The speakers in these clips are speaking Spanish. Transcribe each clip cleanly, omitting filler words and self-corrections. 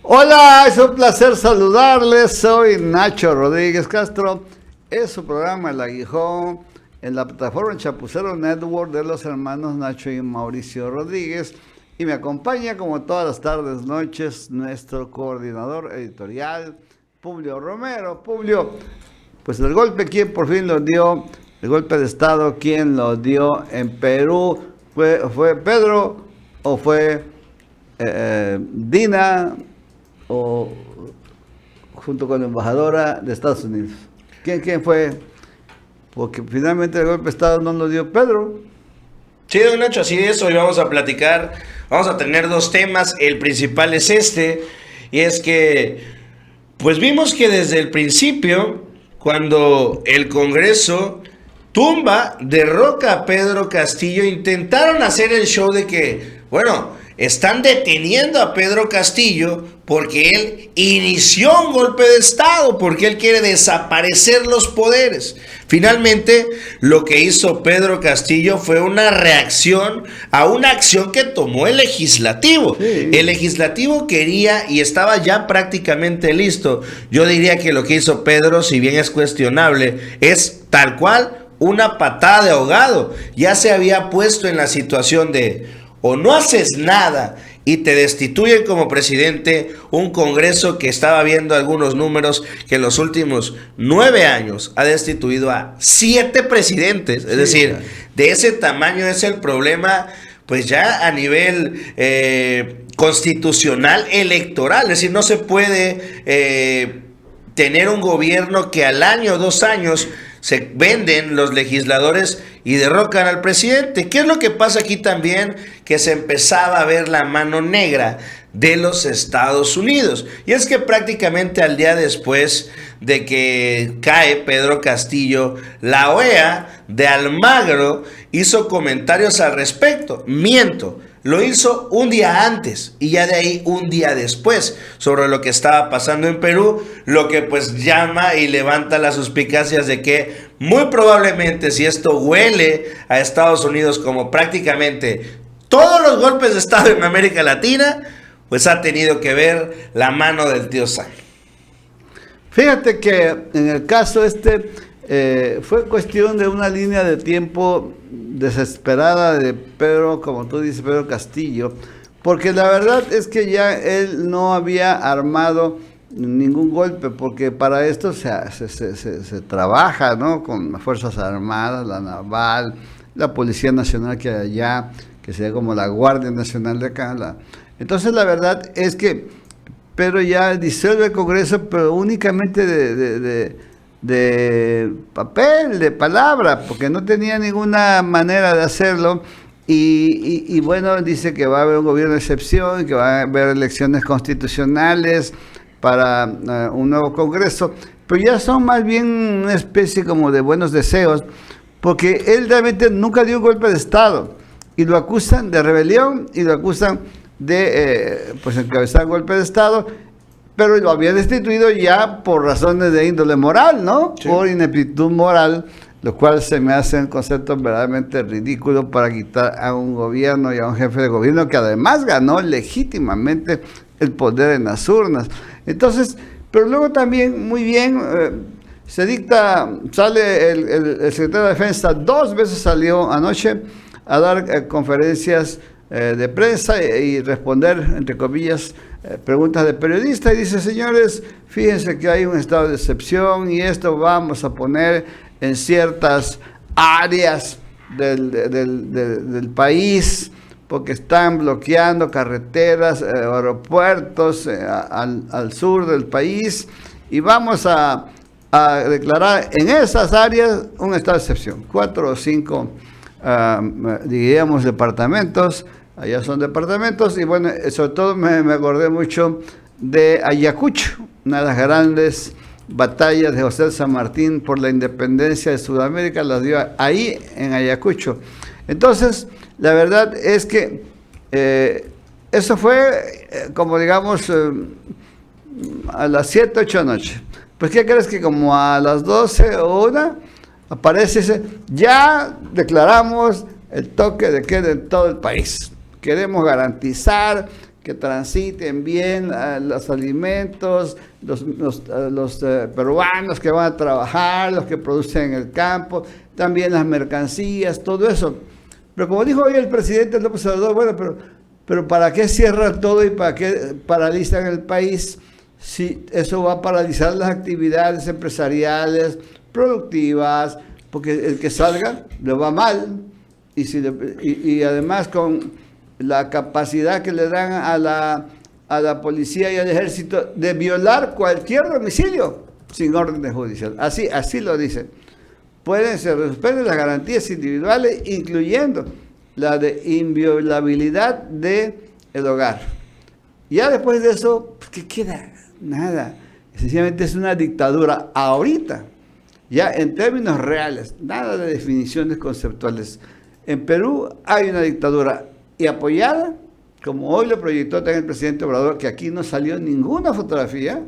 Hola, es un placer saludarles. Soy Nacho Rodríguez Castro. Es su programa El Aguijón en la plataforma Chapucero Network de los hermanos Nacho y Mauricio Rodríguez. Y me acompaña como todas las tardes, noches, nuestro coordinador editorial, Publio Romero. Publio, pues el golpe, ¿quién por fin lo dio? El golpe de Estado, ¿quién lo dio en Perú? ¿Fue Pedro o fue Dina? O junto con la embajadora de Estados Unidos. ¿Quién fue? Porque finalmente el golpe de Estado no lo dio Pedro. Sí, don Nacho, así es. Hoy vamos a platicar, vamos a tener dos temas. El principal es y es que, pues vimos que desde el principio, cuando el Congreso tumba, derroca a Pedro Castillo, intentaron hacer el show de que, bueno, están deteniendo a Pedro Castillo porque él inició un golpe de Estado, porque él quiere desaparecer los poderes. Finalmente, lo que hizo Pedro Castillo fue una reacción a una acción que tomó el legislativo. Sí. El legislativo quería y estaba ya prácticamente listo. Yo diría que lo que hizo Pedro, si bien es cuestionable, es tal cual una patada de ahogado. Ya se había puesto en la situación de o no haces nada y te destituyen como presidente, un Congreso que estaba viendo algunos números que en los últimos 9 años ha destituido a 7 presidentes. Es decir, de ese tamaño es el problema, pues ya a nivel constitucional electoral. Es decir, no se puede tener un gobierno que al año o 2 años se venden los legisladores y derrocan al presidente. ¿Qué es lo que pasa aquí también? Que se empezaba a ver la mano negra de los Estados Unidos. Y es que prácticamente al día después de que cae Pedro Castillo, la OEA de Almagro hizo comentarios al respecto. Miento. Lo hizo un día antes y ya de ahí un día después sobre lo que estaba pasando en Perú, lo que pues llama y levanta las suspicacias de que muy probablemente, si esto huele a Estados Unidos como prácticamente todos los golpes de Estado en América Latina, pues ha tenido que ver la mano del tío Sam. Fíjate que en el caso fue cuestión de una línea de tiempo desesperada de Pedro, como tú dices, Pedro Castillo, porque la verdad es que ya él no había armado ningún golpe, porque para esto se trabaja, ¿no? Con las Fuerzas Armadas, la Naval, la Policía Nacional que hay allá, que sería como la Guardia Nacional de acá. Entonces la verdad es que Pedro ya disuelve el Congreso, pero únicamente de papel, de palabra, porque no tenía ninguna manera de hacerlo. Y bueno, dice que va a haber un gobierno de excepción, que va a haber elecciones constitucionales para un nuevo Congreso, pero ya son más bien una especie como de buenos deseos, porque él realmente nunca dio un golpe de Estado, y lo acusan de rebelión, y lo acusan de pues encabezar un golpe de Estado, pero lo había destituido ya por razones de índole moral, ¿no? Sí. Por ineptitud moral, lo cual se me hace un concepto verdaderamente ridículo para quitar a un gobierno y a un jefe de gobierno que además ganó legítimamente el poder en las urnas. Entonces, pero luego también, muy bien, sale el secretario de Defensa, 2 veces salió anoche a dar conferencias de prensa y responder, entre comillas, preguntas de periodistas, y dice: señores, fíjense que hay un estado de excepción y esto vamos a poner en ciertas áreas del país, porque están bloqueando carreteras, aeropuertos al sur del país, y vamos a declarar en esas áreas un estado de excepción. 4 o 5, diríamos, departamentos. Allá son departamentos, y bueno, sobre todo me acordé mucho de Ayacucho, una de las grandes batallas de José San Martín por la independencia de Sudamérica, las dio ahí en Ayacucho. Entonces, la verdad es que eso fue, como digamos, a las 7, 8 de la noche. Pues, ¿qué crees? Que como a las 12 o 1 aparece ese: ya declaramos el toque de queda en todo el país. Queremos garantizar que transiten bien los alimentos, los peruanos que van a trabajar, los que producen en el campo, también las mercancías, todo eso. Pero como dijo hoy el presidente López Obrador, bueno, pero ¿para qué cierran todo y para qué paralizan el país si eso va a paralizar las actividades empresariales, productivas? Porque el que salga le va mal y además con la capacidad que le dan a la policía y al ejército de violar cualquier domicilio sin orden judicial. Así lo dicen. Se suspenden las garantías individuales, incluyendo la de inviolabilidad del hogar. Ya después de eso, pues, ¿qué queda? Nada. Sencillamente es una dictadura ahorita, ya en términos reales, nada de definiciones conceptuales. En Perú hay una dictadura y apoyada, como hoy lo proyectó también el presidente Obrador, que aquí no salió ninguna fotografía,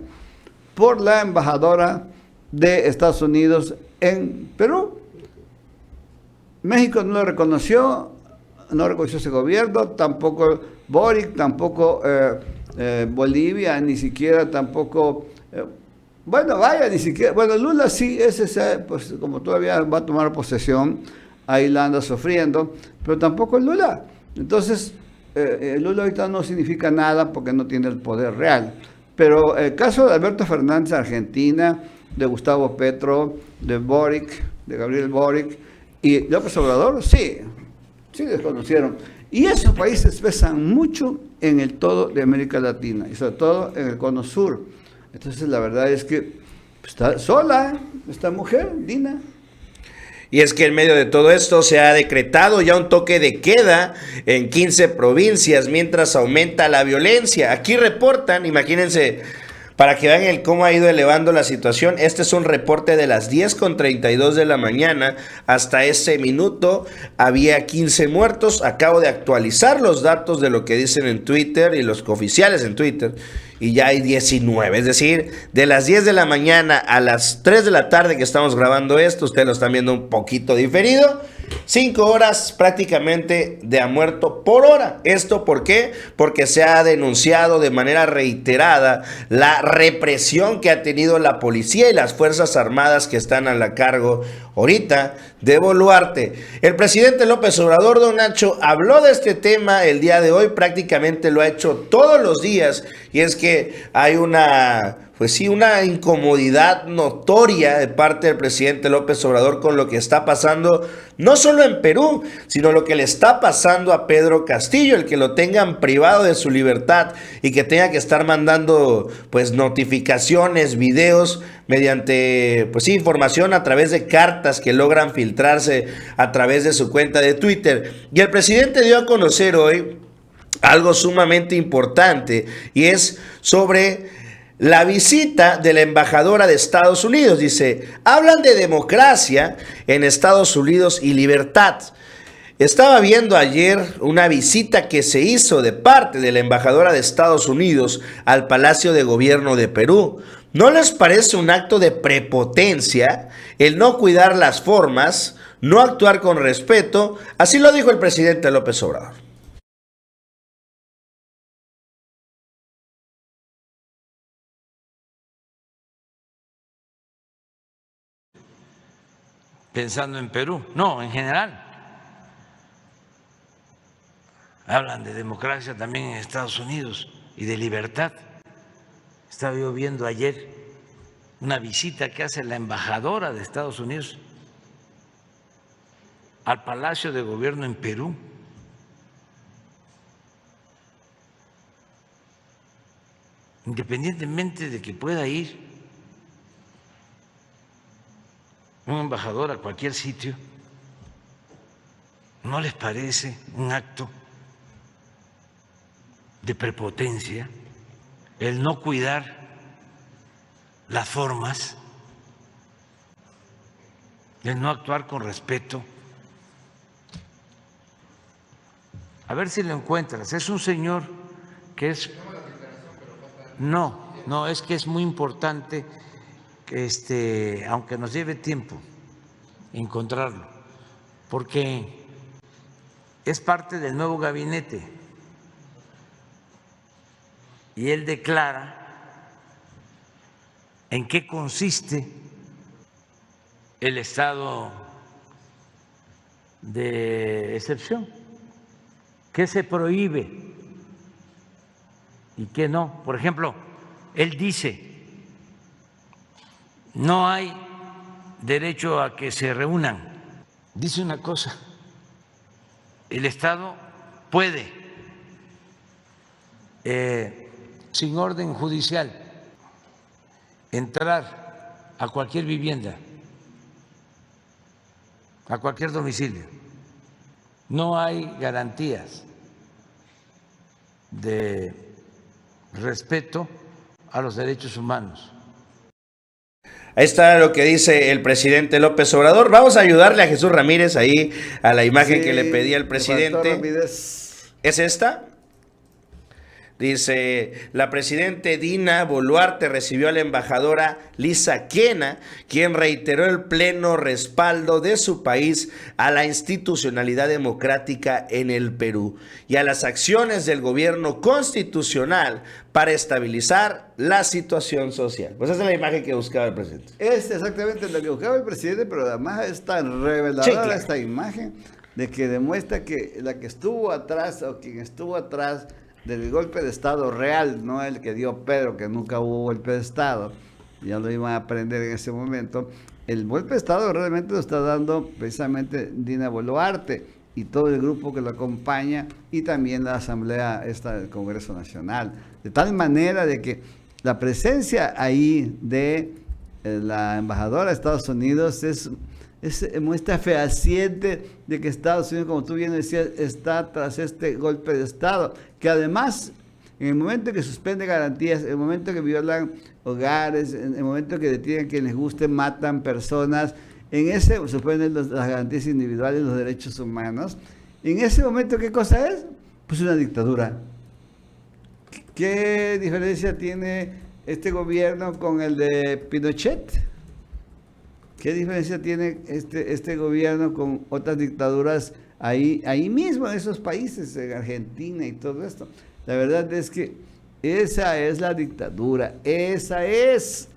por la embajadora de Estados Unidos en Perú. México no lo reconoció, no reconoció ese gobierno, tampoco Boric, tampoco Bolivia, ni siquiera tampoco, ni siquiera, Lula sí, pues como todavía va a tomar posesión, ahí la anda sufriendo, pero tampoco Lula. Entonces, Lula ahorita no significa nada porque no tiene el poder real. Pero el caso de Alberto Fernández, Argentina, de Gustavo Petro, de Boric, de Gabriel Boric y López Obrador, sí desconocieron. Y esos países pesan mucho en el todo de América Latina y sobre todo en el cono sur. Entonces la verdad es que está sola esta mujer, Dina. Y es que en medio de todo esto se ha decretado ya un toque de queda en 15 provincias mientras aumenta la violencia. Aquí reportan, imagínense, para que vean cómo ha ido elevando la situación. Este es un reporte de las 10:32 de la mañana. Hasta ese minuto había 15 muertos. Acabo de actualizar los datos de lo que dicen en Twitter y los oficiales en Twitter. Y ya hay 19. Es decir, de las 10 de la mañana a las 3 de la tarde que estamos grabando esto, ustedes lo están viendo un poquito diferido. 5 horas prácticamente de a muerto por hora. ¿Esto por qué? Porque se ha denunciado de manera reiterada la represión que ha tenido la policía y las fuerzas armadas que están a la cargo ahorita de Boluarte. El presidente López Obrador, don Nacho, habló de este tema el día de hoy, prácticamente lo ha hecho todos los días, y es que hay una incomodidad notoria de parte del presidente López Obrador con lo que está pasando, no solo en Perú, sino lo que le está pasando a Pedro Castillo, el que lo tengan privado de su libertad y que tenga que estar mandando notificaciones, videos mediante información a través de cartas que logran filtrarse a través de su cuenta de Twitter. Y el presidente dio a conocer hoy algo sumamente importante, y es sobre la visita de la embajadora de Estados Unidos. Dice, hablan de democracia en Estados Unidos y libertad. Estaba viendo ayer una visita que se hizo de parte de la embajadora de Estados Unidos al Palacio de Gobierno de Perú. ¿No les parece un acto de prepotencia el no cuidar las formas, no actuar con respeto? Así lo dijo el presidente López Obrador. Pensando en Perú, no, en general. Hablan de democracia también en Estados Unidos y de libertad. Estaba yo viendo ayer una visita que hace la embajadora de Estados Unidos al Palacio de Gobierno en Perú. Independientemente de que pueda ir un embajador a cualquier sitio, ¿no les parece un acto de prepotencia el no cuidar las formas, el no actuar con respeto? A ver si lo encuentras. Es un señor que es... No, es que es muy importante, aunque nos lleve tiempo encontrarlo, porque es parte del nuevo gabinete y él declara en qué consiste el estado de excepción, qué se prohíbe y qué no. Por ejemplo, él dice, no hay derecho a que se reúnan. Dice una cosa, el Estado puede, sin orden judicial, entrar a cualquier vivienda, a cualquier domicilio. No hay garantías de respeto a los derechos humanos. Ahí está lo que dice el presidente López Obrador. Vamos a ayudarle a Jesús Ramírez ahí a la imagen Sí, que le pedía el presidente. ¿Es esta? Dice, la presidenta Dina Boluarte recibió a la embajadora Lisa Kena, quien reiteró el pleno respaldo de su país a la institucionalidad democrática en el Perú y a las acciones del gobierno constitucional para estabilizar la situación social. Pues esa es la imagen que buscaba el presidente. Es exactamente lo que buscaba el presidente, pero además es tan reveladora, sí, claro, esta imagen de que demuestra que la que estuvo atrás o quien estuvo atrás del golpe de Estado real, no el que dio Pedro, que nunca hubo golpe de Estado, ya lo iban a aprender en ese momento. El golpe de Estado realmente lo está dando precisamente Dina Boluarte y todo el grupo que lo acompaña, y también la Asamblea del Congreso Nacional, de tal manera de que la presencia ahí de la embajadora de Estados Unidos es muestra fehaciente de que Estados Unidos, como tú bien decías, está tras este golpe de Estado, que además, en el momento que suspende garantías, en el momento que violan hogares, en el momento que detienen a quienes les guste, matan personas, en ese suspenden las garantías individuales, los derechos humanos. En ese momento, ¿qué cosa es? Pues una dictadura. ¿Qué diferencia tiene este gobierno con el de Pinochet? ¿Qué diferencia tiene este gobierno con otras dictaduras ahí mismo, en esos países, en Argentina y todo esto? La verdad es que esa es la dictadura, esa es.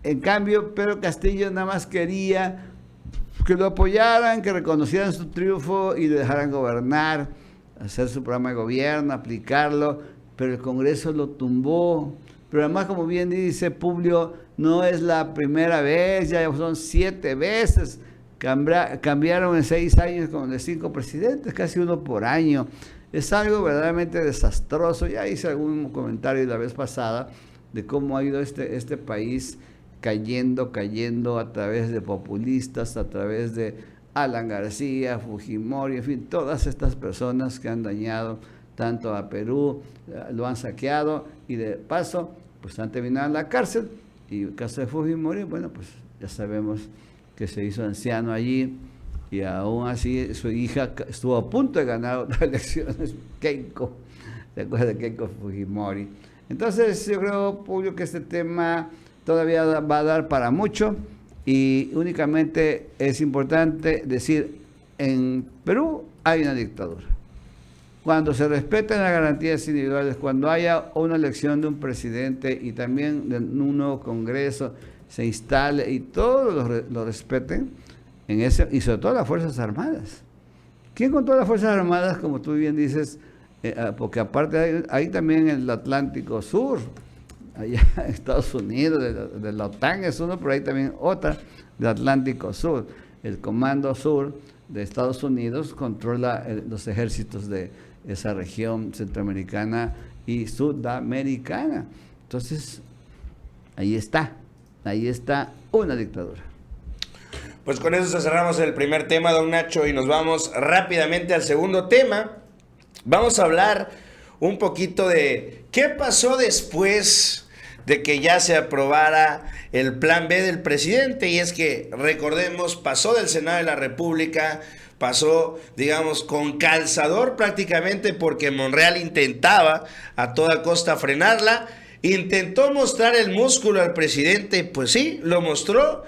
En cambio, Pedro Castillo nada más quería que lo apoyaran, que reconocieran su triunfo y le dejaran gobernar, hacer su programa de gobierno, aplicarlo, pero el Congreso lo tumbó. Pero además, como bien dice Publio, no es la primera vez, ya son 7 veces. Cambiaron en 6 años con de 5 presidentes, casi uno por año. Es algo verdaderamente desastroso. Ya hice algún comentario la vez pasada de cómo ha ido este país cayendo a través de populistas, a través de Alan García, Fujimori, en fin, todas estas personas que han dañado tanto a Perú, lo han saqueado y de paso pues han terminado en la cárcel. Y el caso de Fujimori, bueno, pues ya sabemos que se hizo anciano allí y aún así su hija estuvo a punto de ganar otras elecciones, Keiko, ¿te acuerdas de Keiko Fujimori? Entonces yo creo, Publio, que este tema todavía va a dar para mucho y únicamente es importante decir, en Perú hay una dictadura. Cuando se respeten las garantías individuales, cuando haya una elección de un presidente y también de un nuevo Congreso, se instale y todos lo respeten, y sobre todo las Fuerzas Armadas. ¿Quién controla las Fuerzas Armadas? Como tú bien dices, porque aparte hay también el Atlántico Sur, allá en Estados Unidos, de la OTAN es uno, pero hay también otra del Atlántico Sur. El Comando Sur de Estados Unidos controla los ejércitos de esa región centroamericana y sudamericana. Entonces, ahí está una dictadura. Pues con eso cerramos el primer tema, don Nacho, y nos vamos rápidamente al segundo tema. Vamos a hablar un poquito de qué pasó después de que ya se aprobara el plan B del presidente, y es que, recordemos, pasó del Senado de la República, pasó, digamos, con calzador prácticamente, porque Monreal intentaba a toda costa frenarla, intentó mostrar el músculo al presidente, pues sí, lo mostró.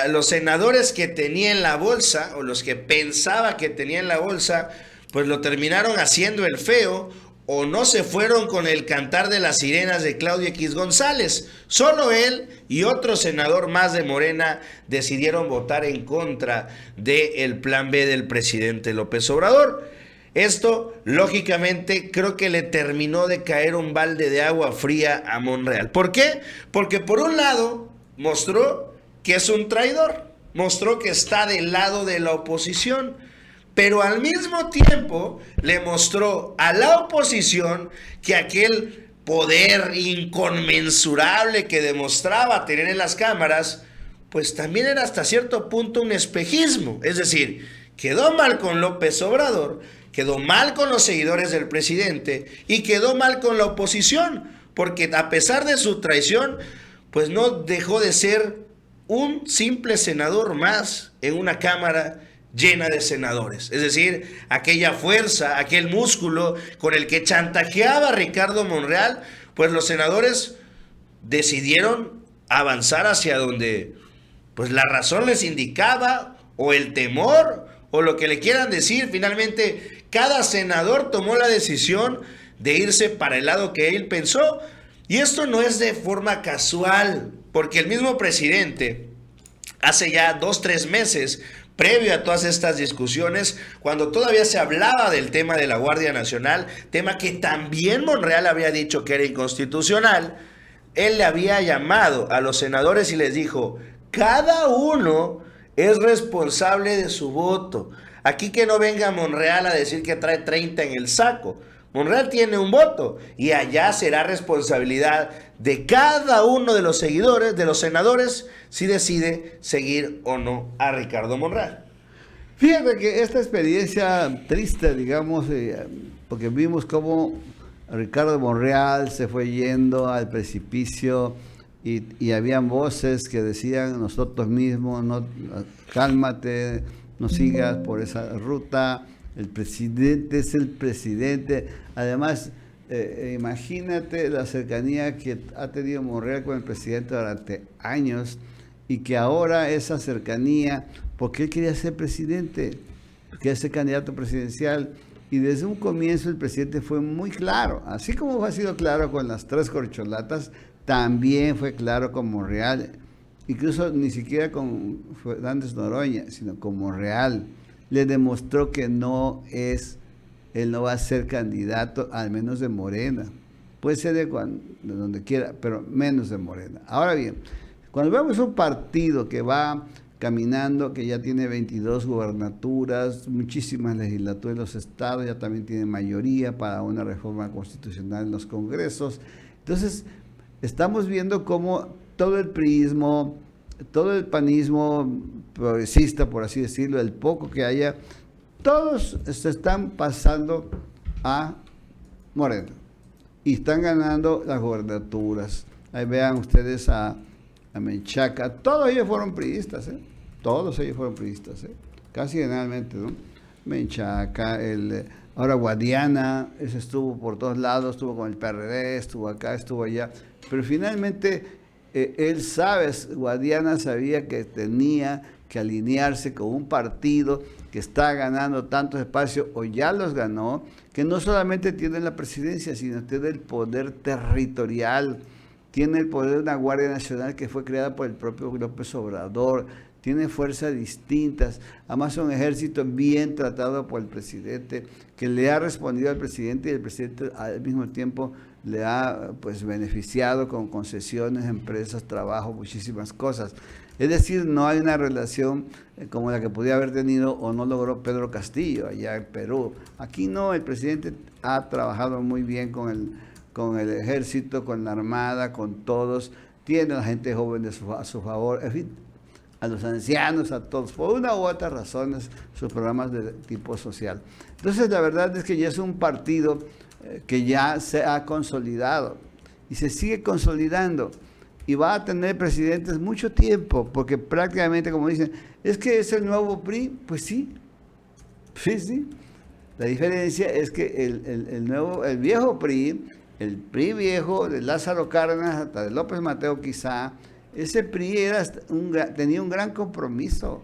Los senadores que tenía en la bolsa, o los que pensaba que tenía en la bolsa, pues lo terminaron haciendo el feo. o no se fueron con el cantar de las sirenas de Claudio X González. Solo él y otro senador más de Morena decidieron votar en contra del plan B del presidente López Obrador. Esto, lógicamente, creo que le terminó de caer un balde de agua fría a Monreal. ¿Por qué? Porque por un lado mostró que es un traidor, mostró que está del lado de la oposición, pero al mismo tiempo le mostró a la oposición que aquel poder inconmensurable que demostraba tener en las cámaras, pues también era hasta cierto punto un espejismo. Es decir, quedó mal con López Obrador, quedó mal con los seguidores del presidente y quedó mal con la oposición, porque a pesar de su traición, pues no dejó de ser un simple senador más en una cámara llena de senadores. Es decir, aquella fuerza, aquel músculo con el que chantajeaba a Ricardo Monreal, pues los senadores decidieron avanzar hacia donde pues la razón les indicaba, o el temor, o lo que le quieran decir. Finalmente, cada senador tomó la decisión de irse para el lado que él pensó. Y esto no es de forma casual, porque el mismo presidente, hace ya 2-3 meses, previo a todas estas discusiones, cuando todavía se hablaba del tema de la Guardia Nacional, tema que también Monreal había dicho que era inconstitucional, él le había llamado a los senadores y les dijo: cada uno es responsable de su voto. Aquí que no venga Monreal a decir que trae 30 en el saco. Monreal tiene un voto y allá será responsabilidad de cada uno de los seguidores, de los senadores, si decide seguir o no a Ricardo Monreal. Fíjate que esta experiencia triste, digamos, porque vimos cómo Ricardo Monreal se fue yendo al precipicio y habían voces que decían: nosotros mismos, no, cálmate, no sigas por esa ruta. El presidente es el presidente. Además, imagínate la cercanía que ha tenido Monreal con el presidente durante años, y que ahora esa cercanía, porque él quería ser presidente, quería ser candidato presidencial, y desde un comienzo el presidente fue muy claro, así como ha sido claro con las 3 corcholatas, también fue claro con Monreal, incluso ni siquiera con Fernández Noroña, sino con Monreal. Le demostró que él no va a ser candidato, al menos de Morena. Puede ser de donde quiera, pero menos de Morena. Ahora bien, cuando vemos un partido que va caminando, que ya tiene 22 gubernaturas, muchísimas legislaturas en los estados, ya también tiene mayoría para una reforma constitucional en los congresos. Entonces, estamos viendo cómo todo el priismo, todo el panismo progresista, por así decirlo, el poco que haya, todos se están pasando a Morena y están ganando las gobernaturas. Ahí vean ustedes a Menchaca, todos ellos fueron priistas, todos ellos fueron priistas, casi generalmente, ¿no? Menchaca, ahora Guadiana, ese estuvo por todos lados, estuvo con el PRD, estuvo acá, estuvo allá, pero finalmente él sabe, Guadiana sabía que tenía que alinearse con un partido que está ganando tantos espacios, o ya los ganó, que no solamente tiene la presidencia, sino tiene el poder territorial, tiene el poder de una Guardia Nacional que fue creada por el propio López Obrador, tiene fuerzas distintas, además un ejército bien tratado por el presidente, que le ha respondido al presidente, y el presidente al mismo tiempo le ha pues beneficiado con concesiones, empresas, trabajo, muchísimas cosas. Es decir, no hay una relación como la que podía haber tenido o no logró Pedro Castillo allá en Perú. Aquí no, el presidente ha trabajado muy bien con el ejército, con la armada, con todos, tiene a la gente joven a su favor, en fin, a los ancianos, a todos, por una u otra razones, sus programas de tipo social. Entonces, la verdad es que ya es un partido que ya se ha consolidado y se sigue consolidando, y va a tener presidentes mucho tiempo, porque prácticamente, como dicen, es que es el nuevo PRI, pues sí, sí. La diferencia es que el viejo PRI, el PRI viejo de Lázaro Cárdenas, hasta de López Mateo quizá, ese PRI tenía un gran compromiso.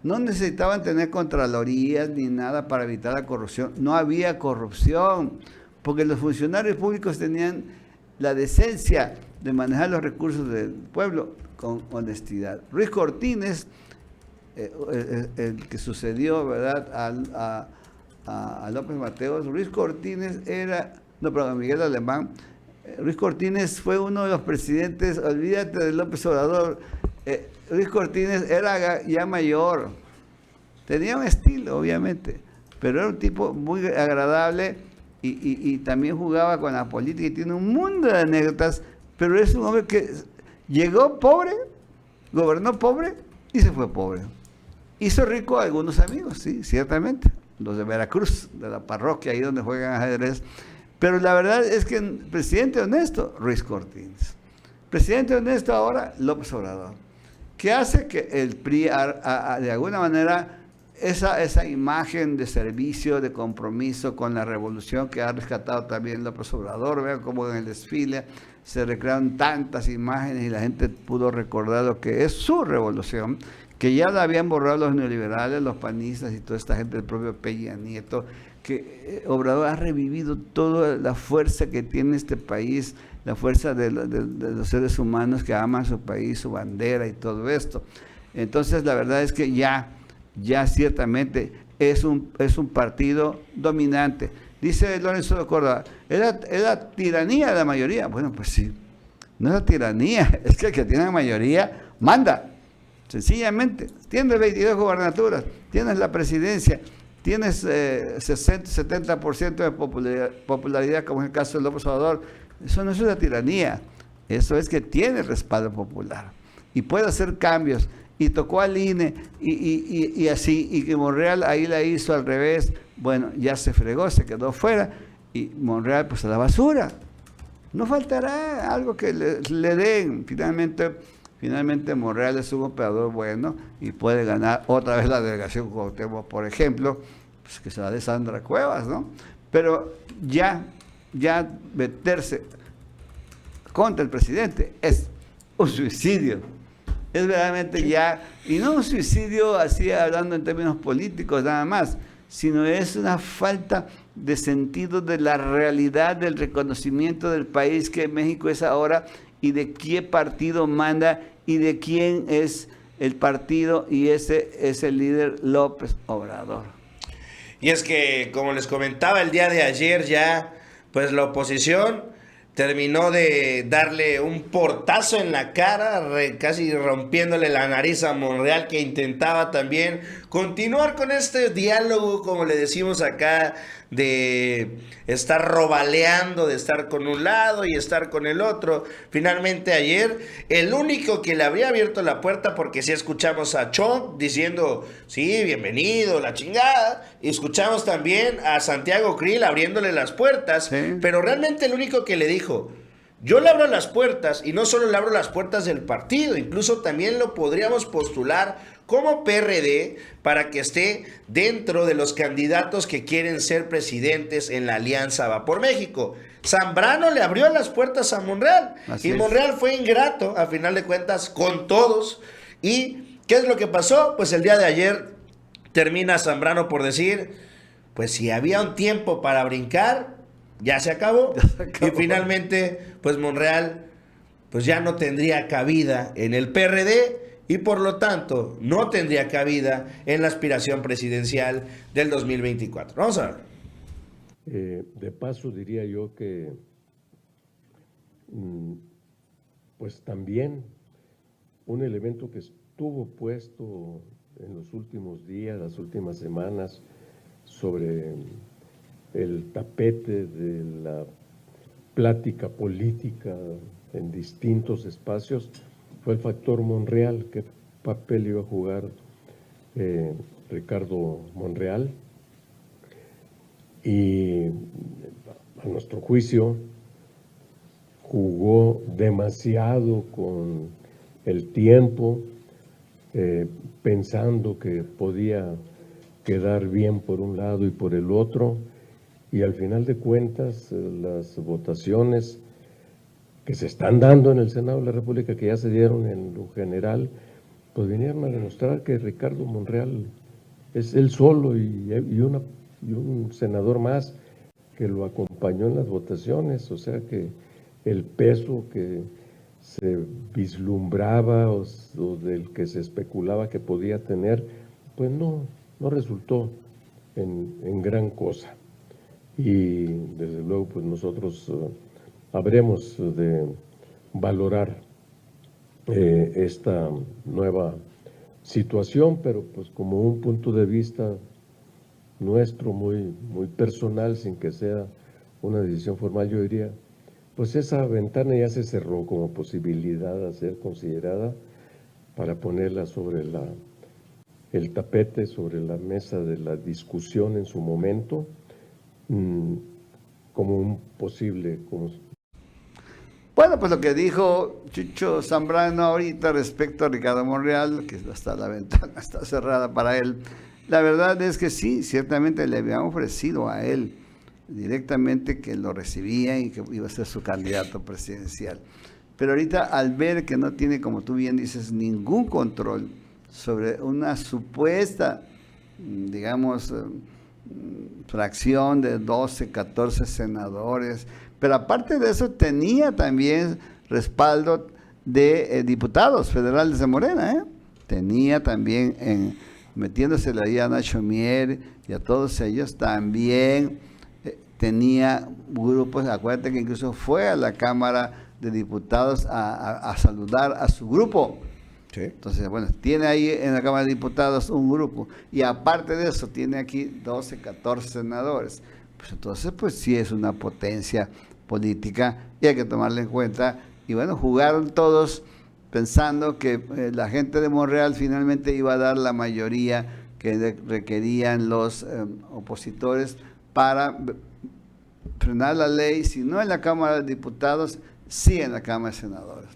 No necesitaban tener contralorías ni nada para evitar la corrupción. No había corrupción. porque los funcionarios públicos tenían la decencia de manejar los recursos del pueblo con honestidad. Ruiz Cortines, el que sucedió, ¿verdad?, a López Mateos, Ruiz Cortines Miguel Alemán. Ruiz Cortines fue uno de los presidentes, olvídate de López Obrador. Ruiz Cortines era ya mayor, tenía un estilo, obviamente, pero era un tipo muy agradable y también jugaba con la política y tiene un mundo de anécdotas, pero es un hombre que llegó pobre, gobernó pobre y se fue pobre. Hizo rico a algunos amigos, sí, ciertamente, los de Veracruz, de la parroquia, ahí donde juegan ajedrez. Pero la verdad es que el presidente honesto, Ruiz Cortines. Presidente honesto ahora, López Obrador. Que hace que el PRI, de alguna manera, esa imagen de servicio, de compromiso con la revolución que ha rescatado también López Obrador, vean cómo en el desfile se recrearon tantas imágenes y la gente pudo recordar lo que es su revolución, que ya la habían borrado los neoliberales, los panistas y toda esta gente, el propio Peña Nieto, que Obrador ha revivido toda la fuerza que tiene este país, la fuerza de los seres humanos que aman su país, su bandera y todo esto. Entonces la verdad es que ya ciertamente es un partido dominante. Dice Lorenzo de Córdoba, ¿era tiranía de la mayoría? Bueno, pues sí, no es la tiranía, es que el que tiene la mayoría manda. Sencillamente, tienes 22 gobernaturas, tienes la presidencia, tienes 60, 70% de popularidad, como es el caso de López Obrador. Eso no es una tiranía, eso es que tiene respaldo popular y puede hacer cambios. Y tocó al INE y así, y que Monreal ahí la hizo al revés. Bueno, ya se fregó, se quedó fuera y Monreal pues a la basura. No faltará algo que le den. Finalmente Monreal es un operador bueno y puede ganar otra vez la delegación Cuauhtémoc, por ejemplo, pues que se la dé Sandra Cuevas, ¿no? Pero ya meterse contra el presidente es un suicidio. Es verdaderamente ya, y no un suicidio así hablando en términos políticos nada más, sino es una falta de sentido de la realidad, del reconocimiento del país que México es ahora y de qué partido manda y de quién es el partido, y ese es el líder López Obrador. Y es que, como les comentaba el día de ayer ya, pues la oposición terminó de darle un portazo en la cara, casi rompiéndole la nariz a Monreal, que intentaba también continuar con este diálogo, como le decimos acá, de estar robaleando, de estar con un lado y estar con el otro. Finalmente ayer, el único que le habría abierto la puerta, porque sí escuchamos a Trump diciendo, sí, bienvenido, la chingada, y escuchamos también a Santiago Krill abriéndole las puertas, sí. Pero realmente el único que le dijo, yo le abro las puertas, y no solo le abro las puertas del partido, incluso también lo podríamos postular como PRD para que esté dentro de los candidatos que quieren ser presidentes en la Alianza Va por México. Zambrano le abrió las puertas a Monreal. Así y Monreal fue ingrato, a final de cuentas, con todos. ¿Y qué es lo que pasó? Pues el día de ayer termina Zambrano por decir, pues si había un tiempo para brincar, ya se acabó. Y finalmente, pues Monreal pues ya no tendría cabida en el PRD y por lo tanto no tendría cabida en la aspiración presidencial del 2024. Vamos a ver. De paso diría yo que pues también un elemento que estuvo puesto en los últimos días, las últimas semanas, sobre el tapete de la plática política en distintos espacios, fue el factor Monreal. ¿Qué papel iba a jugar Ricardo Monreal? Y a nuestro juicio jugó demasiado con el tiempo, pensando que podía quedar bien por un lado y por el otro, y al final de cuentas las votaciones que se están dando en el Senado de la República, que ya se dieron en lo general, pues vinieron a demostrar que Ricardo Monreal es él solo y un senador más, que lo acompañó en las votaciones, o sea que el peso que se vislumbraba o del que se especulaba que podía tener, pues no resultó en gran cosa. Y desde luego pues nosotros habremos de valorar esta nueva situación, pero pues como un punto de vista nuestro muy personal, sin que sea una decisión formal, yo diría, pues esa ventana ya se cerró como posibilidad a ser considerada para ponerla sobre el tapete, sobre la mesa de la discusión en su momento, como un posible... Bueno, pues lo que dijo Chucho Zambrano ahorita respecto a Ricardo Monreal, que hasta la ventana está cerrada para él, la verdad es que sí, ciertamente le habían ofrecido a él directamente que lo recibía y que iba a ser su candidato presidencial. Pero ahorita al ver que no tiene, como tú bien dices, ningún control sobre una supuesta, digamos, fracción de 12, 14 senadores, pero aparte de eso tenía también respaldo de diputados federales de Morena, tenía también, metiéndosele ahí a Nacho Mier y a todos ellos, también tenía grupos. Acuérdate que incluso fue a la Cámara de Diputados a saludar a su grupo. Sí. Entonces, bueno, tiene ahí en la Cámara de Diputados un grupo, y aparte de eso tiene aquí 12, 14 senadores. Pues entonces, pues sí es una potencia política y hay que tomarla en cuenta. Y bueno, jugaron todos pensando que la gente de Monreal finalmente iba a dar la mayoría que requerían los opositores para frenar la ley, si no en la Cámara de Diputados, sí en la Cámara de Senadores.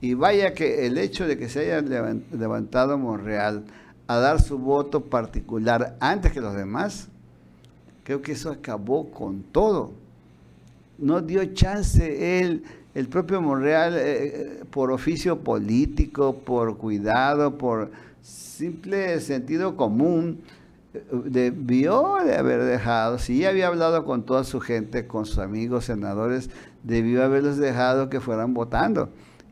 Y vaya que el hecho de que se haya levantado Monreal a dar su voto particular antes que los demás, creo que eso acabó con todo. No dio chance el propio Monreal, por oficio político, por cuidado, por simple sentido común, debió de haber dejado, si ya había hablado con toda su gente, con sus amigos senadores, debió haberlos dejado que fueran votando.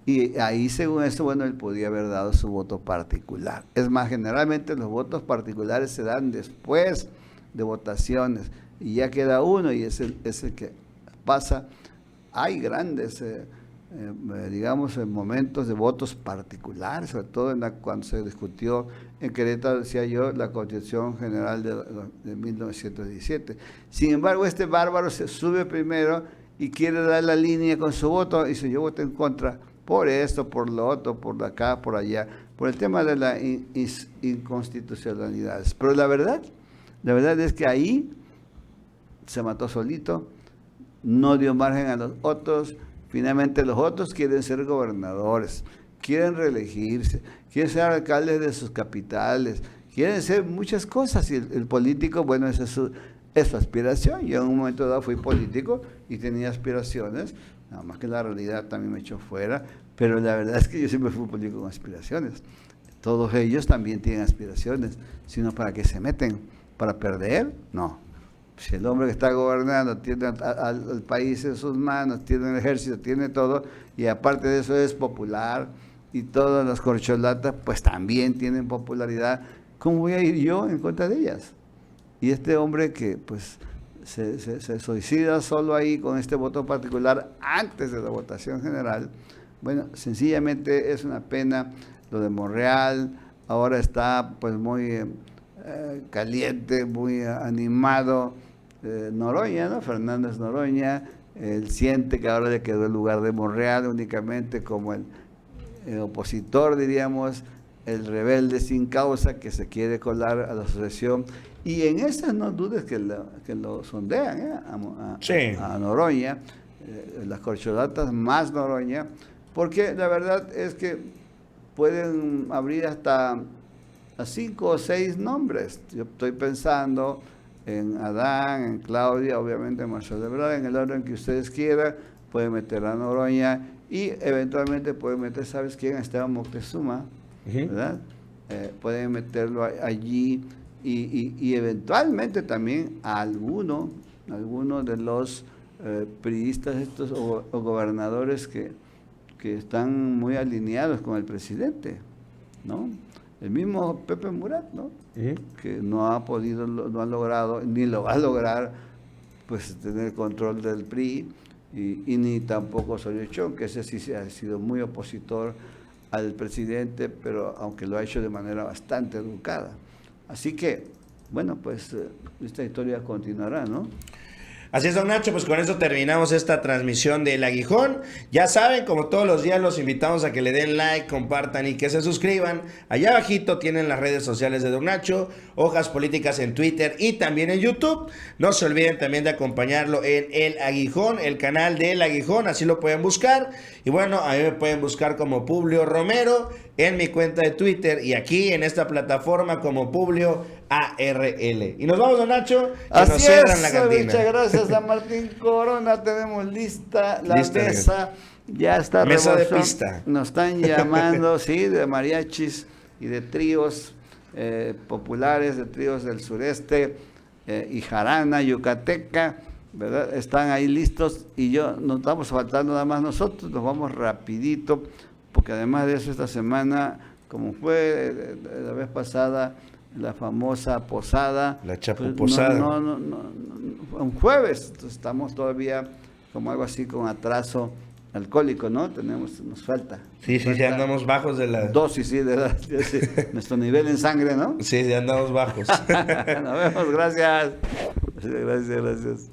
Y ahí, según esto, bueno, él podía haber dado su voto particular. Es más, generalmente los votos particulares se dan después de votaciones y ya queda uno y es el que pasa. Hay grandes, digamos, momentos de votos particulares, sobre todo cuando se discutió en Querétaro, decía yo, la Constitución General de 1917. Sin embargo, este bárbaro se sube primero y quiere dar la línea con su voto y dice: yo voto en contra por esto, por lo otro, por acá, por allá, por el tema de la inconstitucionalidad. Pero la verdad es que ahí se mató solito, no dio margen a los otros. Finalmente los otros quieren ser gobernadores, quieren reelegirse, quieren ser alcaldes de sus capitales, quieren ser muchas cosas, y el político, bueno, esa es su aspiración. Yo en un momento dado fui político y tenía aspiraciones, nada más que la realidad también me echó fuera, pero la verdad es que yo siempre fui político con aspiraciones. Todos ellos también tienen aspiraciones, sino ¿para qué se meten? ¿Para perder? No. Si el hombre que está gobernando tiene al país en sus manos, tiene el ejército, tiene todo, y aparte de eso es popular, y todas las corcholatas pues también tienen popularidad, ¿cómo voy a ir yo en contra de ellas? Y este hombre que pues se suicida solo ahí con este voto particular antes de la votación general, bueno, sencillamente es una pena lo de Monreal. Ahora está pues muy caliente, muy animado Noroña, ¿no? Fernández Noroña. Él siente que ahora le quedó el lugar de Monreal únicamente como el opositor, diríamos, el rebelde sin causa que se quiere colar a la asociación. Y en esas no dudes que lo sondean a Noroña, las corcholatas más Noroña, porque la verdad es que pueden abrir hasta a 5 o 6 nombres. Yo estoy pensando en Adán, en Claudia, obviamente en Marcelo Ebrard, en el orden que ustedes quieran. Pueden meter a Noroña y eventualmente pueden meter, ¿sabes quién? Esteban Moctezuma, ¿verdad? Pueden meterlo allí y eventualmente también a alguno algunos de los priistas estos o gobernadores que están muy alineados con el presidente, ¿no? El mismo Pepe Murat, ¿no? Que no ha podido, no ha logrado, ni lo va a lograr, pues tener control del PRI, y ni tampoco Osorio Chong, que ese sí ha sido muy opositor al presidente, pero aunque lo ha hecho de manera bastante educada. Así que, bueno, pues esta historia continuará, ¿no? Así es, don Nacho, pues con eso terminamos esta transmisión del Aguijón. Ya saben, como todos los días, los invitamos a que le den like, compartan y que se suscriban. Allá abajito tienen las redes sociales de don Nacho, Hojas Políticas en Twitter y también en YouTube. No se olviden también de acompañarlo en El Aguijón, el canal de El Aguijón, así lo pueden buscar. Y bueno, a mí me pueden buscar como Publio Romero en mi cuenta de Twitter y aquí en esta plataforma como Publio ARL. Y nos vamos, don Nacho, que así nos cierran es, la cantina. muchas gracias a Martín Corona. Tenemos lista la mesa, ya está mesa de rebosón. pista. Nos están llamando, sí, de mariachis y de tríos populares, de tríos del sureste, y jarana, yucateca, ¿verdad? Están ahí listos y nos estamos faltando nada más nosotros, nos vamos rapidito, porque además de eso esta semana, como fue la vez pasada, la famosa posada. La chapuposada. No, un jueves, entonces estamos todavía como algo así con atraso alcohólico, ¿no? Nos falta. Sí, ya andamos bajos de la dosis, sí, nuestro nivel en sangre, ¿no? Sí, ya andamos bajos. Nos vemos, gracias. Gracias.